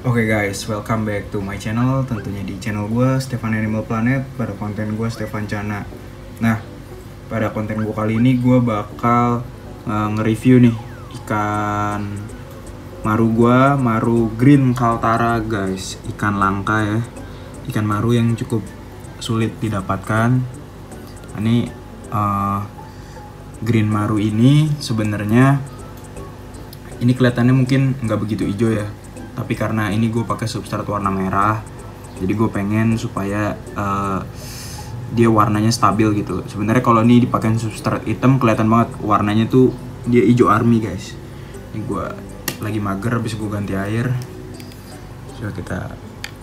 Oke guys, welcome back to my channel. Tentunya di channel gue, Stefan Animal Planet. Pada konten gue, Stefan Cana. Nah, pada konten gue kali ini gue bakal nge-review nih ikan maru gue, maru green Kaltara guys. Ikan langka ya, ikan maru yang cukup sulit didapatkan. Ini green maru ini sebenarnya ini kelihatannya mungkin nggak begitu hijau ya, tapi karena ini gue pakai substrat warna merah, jadi gue pengen supaya dia warnanya stabil gitu. Sebenarnya kalau ini dipakai substrat hitam kelihatan banget warnanya tuh dia hijau army guys. Ini gue lagi mager, habis gue ganti air. Coba kita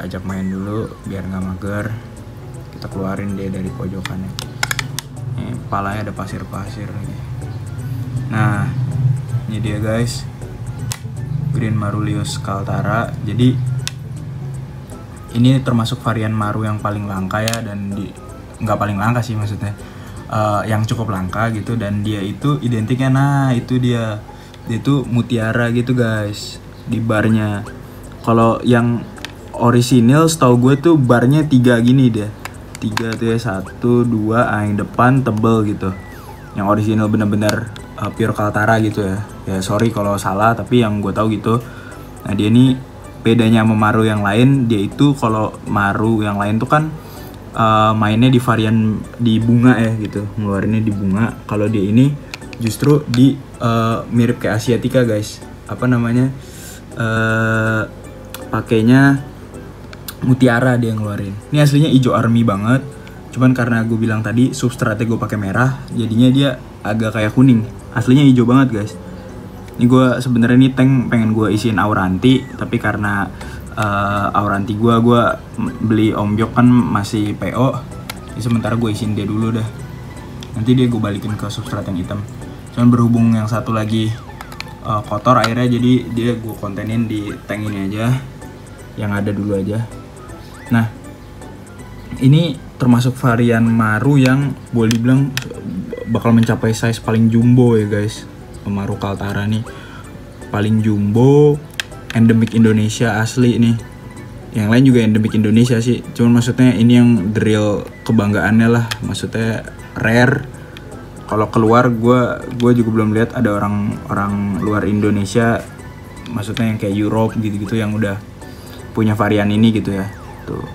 ajak main dulu biar nggak mager. Kita keluarin dia dari pojokannya. Ini kepalanya ada pasir-pasir lagi. Nah, ini dia guys, Green Marulius Kaltara. Jadi ini termasuk varian maru yang paling langka ya, dan nggak paling langka sih maksudnya, yang cukup langka gitu. Dan dia itu identiknya, nah itu dia itu mutiara gitu guys di barnya. Kalau yang orisinil setahu gue tuh barnya 3 gini deh, 3 tuh ya, 1, 2, yang depan tebel gitu. Yang orisinil bener-bener pure Kaltara gitu ya. Ya sorry kalau salah, tapi yang gue tahu gitu. Nah dia ini bedanya sama maru yang lain, dia itu kalau maru yang lain tuh kan mainnya di varian di bunga ya gitu, ngeluarinnya di bunga. Kalau dia ini justru di mirip kayak Asiatica guys, apa namanya, pakainya mutiara dia ngeluarin. Ini aslinya hijau army banget, cuman karena gue bilang tadi substratnya gue pakai merah, jadinya dia agak kayak kuning. Aslinya hijau banget guys. Ini gue sebenarnya nih tank pengen gue isiin Auranti, tapi karena Auranti gue beli ombyok kan masih PO, jadi sementara gue isiin dia dulu dah. Nanti dia gue balikin ke substrat yang hitam. Cuman berhubung yang satu lagi kotor airnya, jadi dia gue kontenin di tank ini aja, yang ada dulu aja. Nah, ini termasuk varian maru yang boleh dibilang bakal mencapai size paling jumbo ya guys. Maru Kaltara nih paling jumbo, endemik Indonesia asli nih. Yang lain juga endemik Indonesia sih, cuman maksudnya ini yang the real kebanggaannya lah, maksudnya rare. Kalau keluar gue juga belum lihat ada orang luar Indonesia, maksudnya yang kayak Europe gitu-gitu yang udah punya varian ini gitu ya. Tuh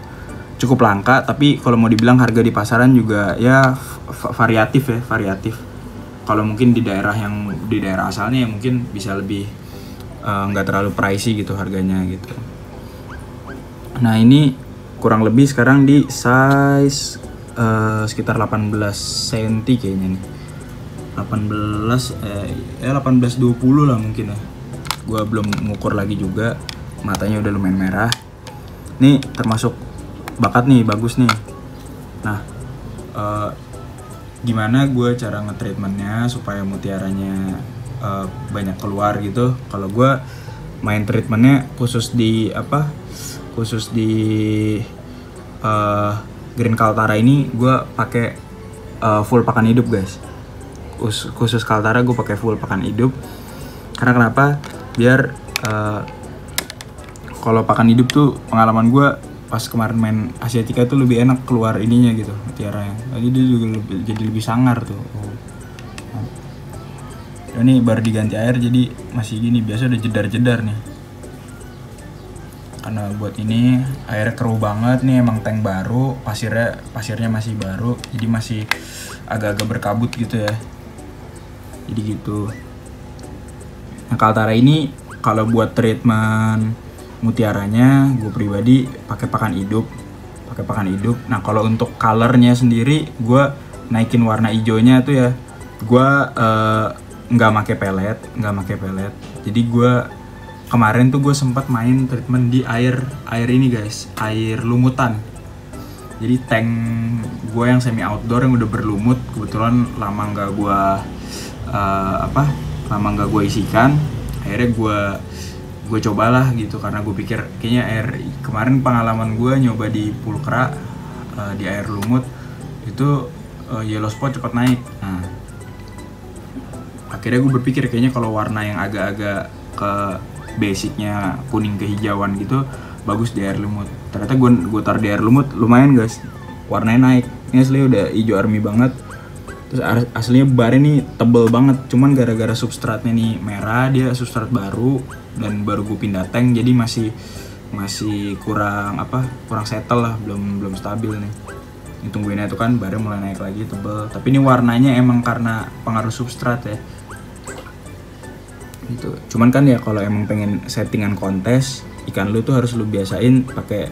cukup langka, tapi kalau mau dibilang harga di pasaran juga ya variatif ya, variatif. Kalau mungkin di daerah asalnya ya mungkin bisa lebih nggak terlalu pricey gitu harganya gitu. Nah ini kurang lebih sekarang di size sekitar 18 cm kayaknya nih, 18 20 lah mungkin ya. Gua belum ngukur lagi juga, matanya udah lumayan merah. Nih termasuk bakat nih, bagus nih. Nah gimana gue cara nge-treatmentnya supaya mutiaranya banyak keluar gitu. Kalau gue main treatmentnya khusus di Green Kaltara ini gue pakai full pakan hidup guys. Khusus Kaltara gue pakai full pakan hidup. Karena kenapa? Biar kalau pakan hidup tuh pengalaman gue pas kemarin main Asiatica tuh lebih enak keluar ininya gitu, mutiaranya. Jadi dia juga jadi lebih sangar tuh. Dan ini baru diganti air jadi masih gini, biasa udah jedar-jedar nih. Karena buat ini airnya keruh banget nih, emang tank baru, pasirnya masih baru, jadi masih agak-agak berkabut gitu ya. Jadi gitu. Nah Kaltara ini kalau buat treatment mutiaranya gue pribadi pakai pakan hidup. Nah kalau untuk colornya sendiri gue naikin warna hijaunya tuh ya, gue nggak pakai pelet. Jadi gue kemarin tuh gue sempat main treatment di air ini guys, air lumutan. Jadi tank gue yang semi outdoor yang udah berlumut, kebetulan lama nggak gue isikan. Akhirnya gue cobalah gitu, karena gue pikir kayaknya air kemarin pengalaman gue nyoba di pulkra di air lumut itu yellow spot cepat naik. Nah akhirnya gue berpikir kayaknya kalau warna yang agak-agak ke basicnya kuning kehijauan gitu, bagus di air lumut. Ternyata gue taruh di air lumut lumayan guys, warnanya naik. Ini aslinya udah hijau army banget. Terus aslinya barnya nih tebel banget, cuman gara-gara substratnya nih merah, dia substrat baru dan baru gue pindah tank, jadi masih kurang settle lah, belum stabil nih. Tungguin aja tuh kan barnya mulai naik lagi tebel. Tapi ini warnanya emang karena pengaruh substrat ya. Gitu. Cuman kan ya kalau emang pengen settingan kontes, ikan lu tuh harus lu biasain pakai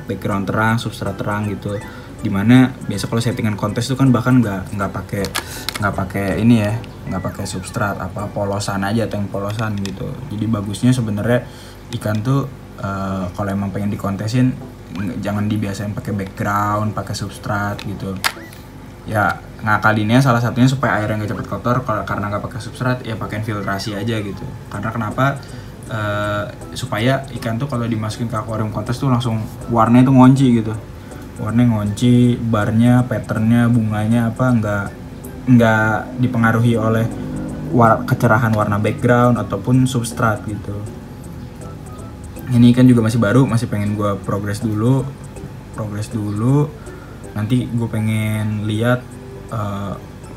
background terang, substrat terang gitu. Dimana biasa kalau settingan kontes tuh kan bahkan nggak pakai ini ya, nggak pakai substrat, polosan aja, tank polosan gitu. Jadi bagusnya sebenarnya ikan tuh kalau emang pengen dikontesin jangan dibiasain pakai background, pakai substrat gitu. Ya ngakalinnya salah satunya supaya airnya nggak cepet kotor, karena nggak pakai substrat ya pakai filtrasi aja gitu. Karena kenapa? Supaya ikan tuh kalau dimasukin ke akuarium kontes tuh langsung warnanya tuh ngunci gitu. Warnanya ngunci, barnya, patternnya, bunganya nggak dipengaruhi oleh kecerahan warna background ataupun substrat gitu. Ini kan juga masih baru, masih pengen gue progres dulu. Nanti gue pengen lihat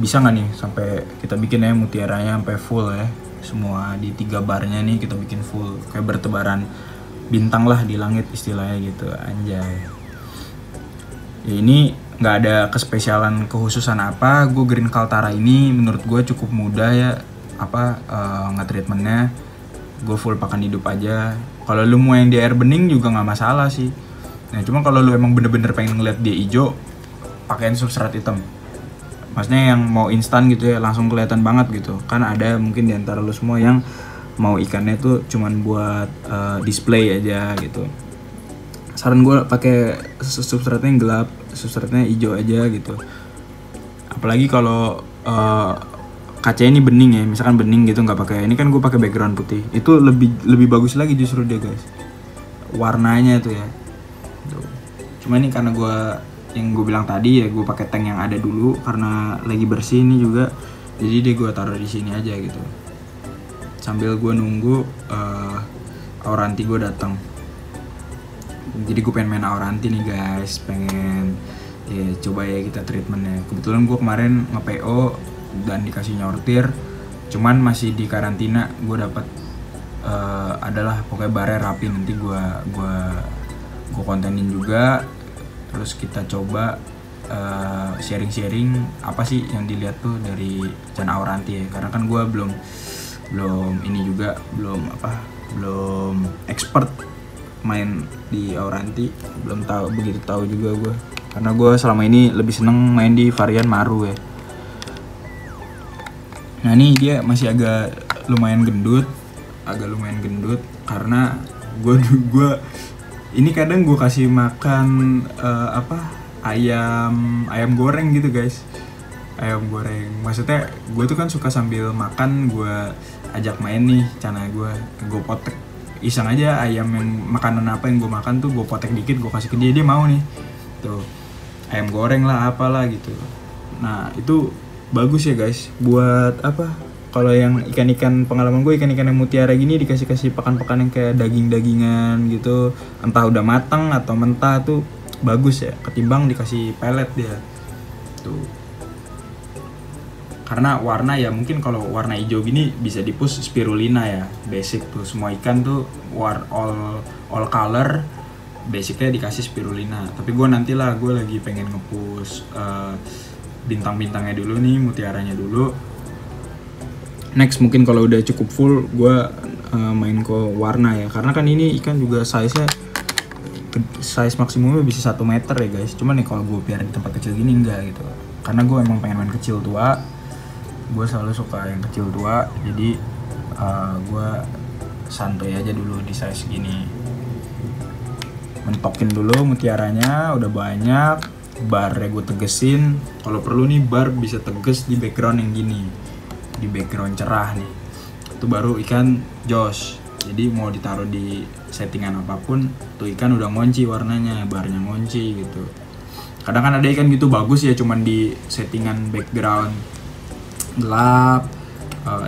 bisa nggak nih sampai kita bikin ya mutiaranya sampai full ya, semua di 3 barnya nih kita bikin full kayak bertebaran bintang lah di langit istilahnya gitu, anjay. Ya ini nggak ada kespesialan kekhususan apa. Gue Green Kaltara ini menurut gue cukup mudah ya, nge-treatmentnya. Gue full pakan hidup aja. Kalau lu mau yang di air bening juga nggak masalah sih. Nah cuma kalau lu emang bener-bener pengen ngeliat dia hijau, pakaiin substrat hitam. Maksudnya yang mau instan gitu ya, langsung kelihatan banget gitu. Kan ada mungkin di antara lu semua yang mau ikannya tuh cuman buat display aja gitu. Saran gue pakai substratnya yang gelap, substratnya hijau aja gitu. Apalagi kalau kacanya ini bening ya, misalkan bening gitu nggak pakai ini, kan gue pakai background putih, itu lebih bagus lagi justru dia guys, warnanya tuh ya. Cuma ini karena yang gue bilang tadi ya, gue pakai tank yang ada dulu karena lagi bersih ini juga, jadi dia gue taruh di sini aja gitu sambil gue nunggu Auranti gue datang. Jadi gue pengen main Auranti nih guys, pengen ya coba ya kita treatmentnya. Kebetulan gue kemarin nge-PO dan dikasih nyortir, cuman masih di karantina. Gue dapat adalah pokoknya barnya rapi, nanti gue kontenin juga. Terus kita coba sharing-sharing apa sih yang dilihat tuh dari channel Auranti ya, karena kan gue belum ini juga belum expert main di Auranti, belum begitu tahu juga gue, karena gue selama ini lebih seneng main di varian Maru ya. Nah ini dia masih agak lumayan gendut karena gue ini kadang gue kasih makan ayam goreng gitu guys, ayam goreng. Maksudnya gue tuh kan suka sambil makan gue ajak main nih cana gue potek iseng aja ayam yang makanan apa yang gue makan tuh gue potek dikit, gue kasih ke dia mau nih tuh ayam goreng lah apalah gitu. Nah itu bagus ya guys buat kalau yang ikan-ikan, pengalaman gue ikan-ikan yang mutiara gini dikasih pakan-pakan yang kayak daging-dagingan gitu, entah udah matang atau mentah tuh bagus ya ketimbang dikasih pelet dia tuh. Karena warna ya mungkin kalau warna hijau gini bisa di-push spirulina ya, basic tuh semua ikan tuh all color basicnya dikasih spirulina. Tapi gue nantilah, gue lagi pengen nge-push bintang-bintangnya dulu nih, mutiaranya dulu. Next mungkin kalau udah cukup full gue main ke warna ya, karena kan ini ikan juga size maksimumnya bisa 1 meter ya guys. Cuman nih kalau gue biar di tempat kecil gini enggak gitu, karena gue emang pengen main kecil tua. Gue selalu suka yang kecil tua, jadi gue santai aja dulu di size gini. Mentokin dulu mutiaranya udah banyak, barnya gue tegesin. Kalau perlu nih bar bisa teges di background yang gini, di background cerah nih, itu baru ikan jos. Jadi mau ditaruh di settingan apapun tuh ikan udah ngunci warnanya, barnya ngunci gitu. Kadang kan ada ikan gitu bagus ya cuman di settingan background gelap,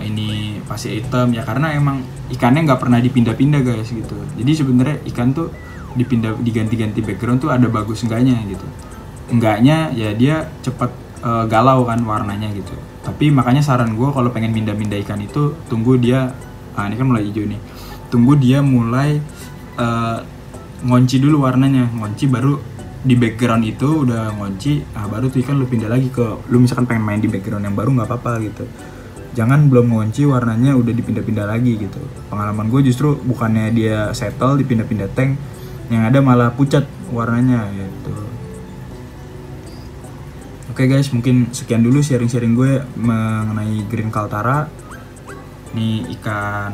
ini pasir hitam ya, karena emang ikannya nggak pernah dipindah-pindah guys gitu. Jadi sebenarnya ikan tuh diganti-ganti background tuh ada bagus enggaknya gitu. Enggaknya ya dia cepet galau kan warnanya gitu. Tapi makanya saran gue kalau pengen pindah-pindah ikan itu tunggu dia, ini kan mulai hijau nih, tunggu dia mulai ngonci dulu warnanya, ngonci baru di background itu udah ngonci, baru tuh ikan lu pindah lagi ke, lu misalkan pengen main di background yang baru nggak apa-apa gitu. Jangan belum ngonci warnanya udah dipindah-pindah lagi gitu. Pengalaman gue justru bukannya dia settle dipindah-pindah tank, yang ada malah pucat warnanya gitu. Oke guys, mungkin sekian dulu sharing-sharing gue mengenai Green Kaltara. Ini ikan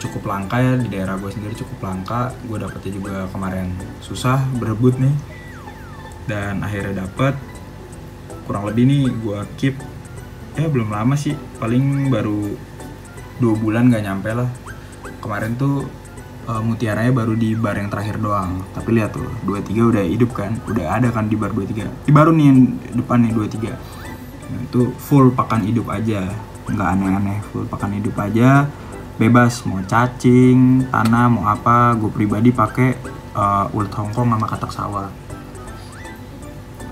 cukup langka ya, di daerah gue sendiri cukup langka. Gue dapetnya juga kemarin susah berebut nih, dan akhirnya dapet. Kurang lebih nih gue keep ya belum lama sih, paling baru 2 bulan gak nyampe lah. Kemarin tuh mutiaranya baru di bar yang terakhir doang. Tapi lihat tuh 23 udah hidup kan, udah ada kan di bar 23. Di baru nih yang depan nih 23. Nah, itu full pakan hidup aja, nggak aneh-aneh, full pakan hidup aja. Bebas mau cacing, tanah, mau apa. Gue pribadi pakai ulet Hongkong sama katak sawah.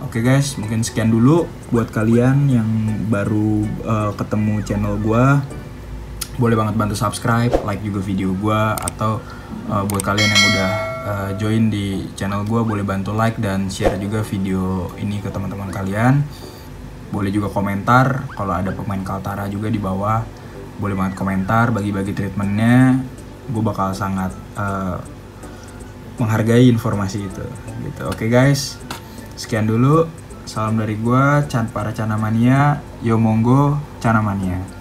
Oke guys, mungkin sekian dulu buat kalian yang baru ketemu channel gue. Boleh banget bantu subscribe, like juga video gue. Atau buat kalian yang udah join di channel gue, boleh bantu like dan share juga video ini ke teman-teman kalian. Boleh juga komentar, kalau ada pemain Kaltara juga di bawah, boleh banget komentar, bagi-bagi treatmentnya. Gue bakal sangat menghargai informasi itu gitu. Oke guys, sekian dulu. Salam dari gue, para Canamania. Yo monggo Canamania.